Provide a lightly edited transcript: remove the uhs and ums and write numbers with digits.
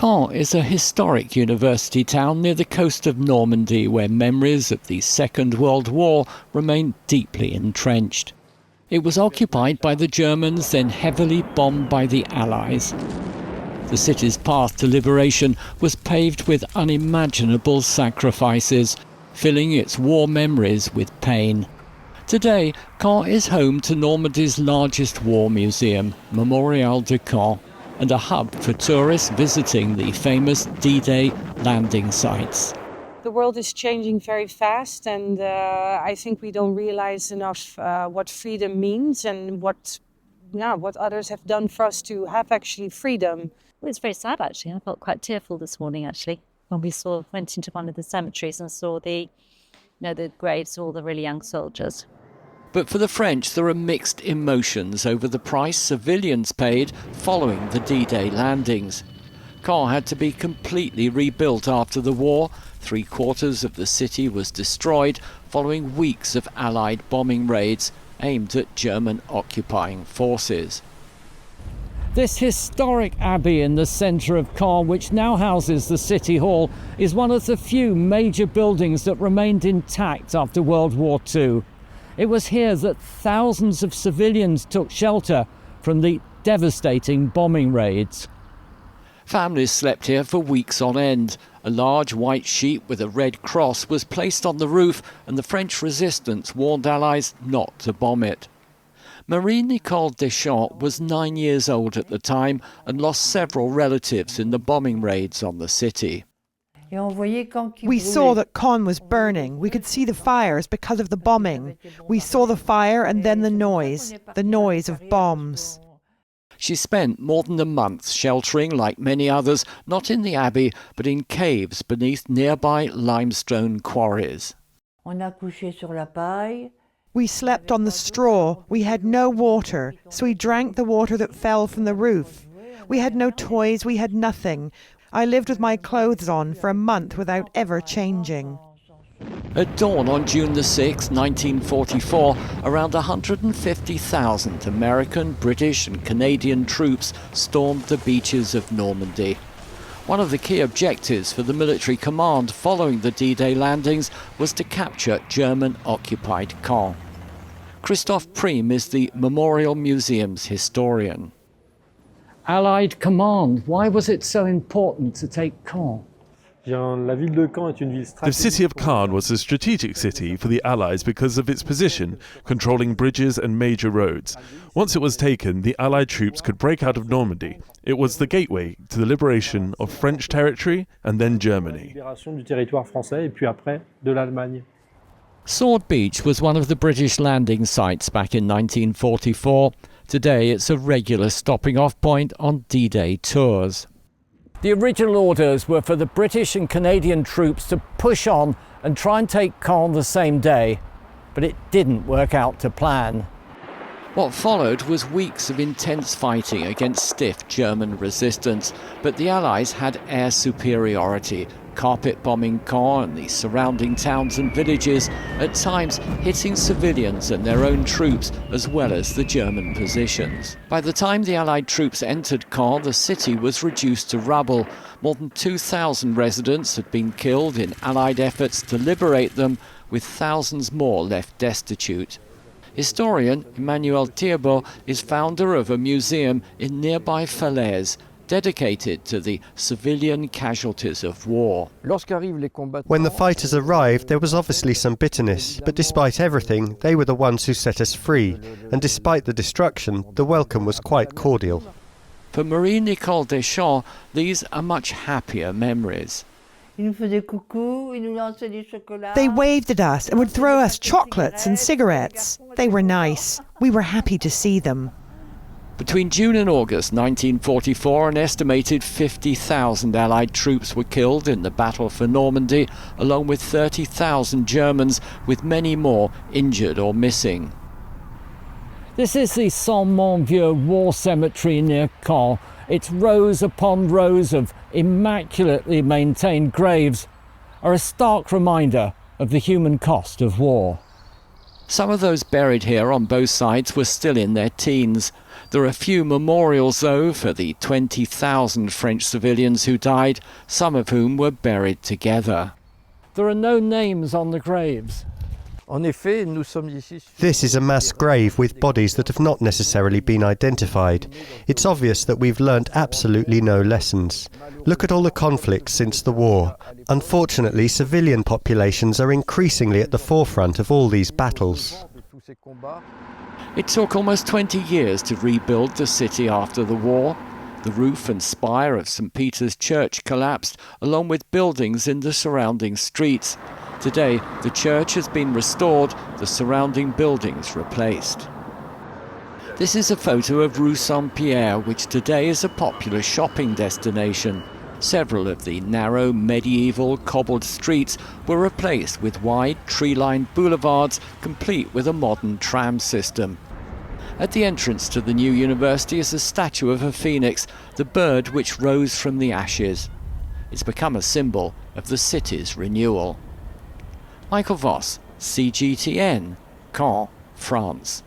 Caen is a historic university town near the coast of Normandy where memories of the Second World War remain deeply entrenched. It was occupied by the Germans, then heavily bombed by the Allies. The city's path to liberation was paved with unimaginable sacrifices, filling its war memories with pain. Today, Caen is home to Normandy's largest war museum, Mémorial de Caen, and a hub for tourists visiting the famous D-Day landing sites. The world is changing very fast, and I think we don't realize enough what freedom means and what others have done for us to have actually freedom. Well, it's very sad, actually. I felt quite tearful this morning, actually, when we went into one of the cemeteries and saw the graves of all the really young soldiers. But for the French, there are mixed emotions over the price civilians paid following the D-Day landings. Caen had to be completely rebuilt after the war. 3/4 of the city was destroyed following weeks of Allied bombing raids aimed at German occupying forces. This historic abbey in the centre of Caen, which now houses the City Hall, is one of the few major buildings that remained intact after World War II. It was here that thousands of civilians took shelter from the devastating bombing raids. Families slept here for weeks on end. A large white sheet with a red cross was placed on the roof, and the French resistance warned Allies not to bomb it. Marie-Nicole Deschamps was 9 years old at the time and lost several relatives in the bombing raids on the city. We saw that Caen was burning. We could see the fires because of the bombing. We saw the fire and then the noise of bombs. She spent more than a month sheltering, like many others, not in the abbey, but in caves beneath nearby limestone quarries. We slept on the straw. We had no water, so we drank the water that fell from the roof. We had no toys, we had nothing. I lived with my clothes on for a month without ever changing. At dawn on June the 6th, 1944, around 150,000 American, British and Canadian troops stormed the beaches of Normandy. One of the key objectives for the military command following the D-Day landings was to capture German-occupied Caen. Christophe Priem is the Memorial Museum's historian. Allied command, why was it so important to take Caen? The city of Caen was a strategic city for the Allies because of its position, controlling bridges and major roads. Once it was taken, the Allied troops could break out of Normandy. It was the gateway to the liberation of French territory and then Germany. Sword Beach was one of the British landing sites back in 1944. Today it's a regular stopping-off point on D-Day tours. The original orders were for the British and Canadian troops to push on and try and take Caen the same day, but it didn't work out to plan. What followed was weeks of intense fighting against stiff German resistance, but the Allies had air superiority, carpet bombing Caen and the surrounding towns and villages, at times hitting civilians and their own troops as well as the German positions. By the time the Allied troops entered Caen, the city was reduced to rubble. More than 2,000 residents had been killed in Allied efforts to liberate them, with thousands more left destitute. Historian Emmanuel Thierbault is founder of a museum in nearby Falaise, dedicated to the civilian casualties of war. When the fighters arrived, there was obviously some bitterness, but despite everything, they were the ones who set us free, and despite the destruction, the welcome was quite cordial. For Marie-Nicole Deschamps, these are much happier memories. They waved at us and would throw us chocolates and cigarettes. They were nice. We were happy to see them. Between June and August 1944, an estimated 50,000 Allied troops were killed in the battle for Normandy, along with 30,000 Germans, with many more injured or missing. This is the Saint-Monvieux War Cemetery near Caen. Its rows upon rows of immaculately maintained graves are a stark reminder of the human cost of war. Some of those buried here on both sides were still in their teens. There are few memorials, though, for the 20,000 French civilians who died, some of whom were buried together. There are no names on the graves. This is a mass grave with bodies that have not necessarily been identified. It's obvious that we've learnt absolutely no lessons. Look at all the conflicts since the war. Unfortunately, civilian populations are increasingly at the forefront of all these battles. It took almost 20 years to rebuild the city after the war. The roof and spire of St. Peter's Church collapsed, along with buildings in the surrounding streets. Today, the church has been restored, the surrounding buildings replaced. This is a photo of Rue Saint-Pierre, which today is a popular shopping destination. Several of the narrow, medieval, cobbled streets were replaced with wide, tree-lined boulevards, complete with a modern tram system. At the entrance to the new university is a statue of a phoenix, the bird which rose from the ashes. It's become a symbol of the city's renewal. Michael Voss, CGTN, Caen, France.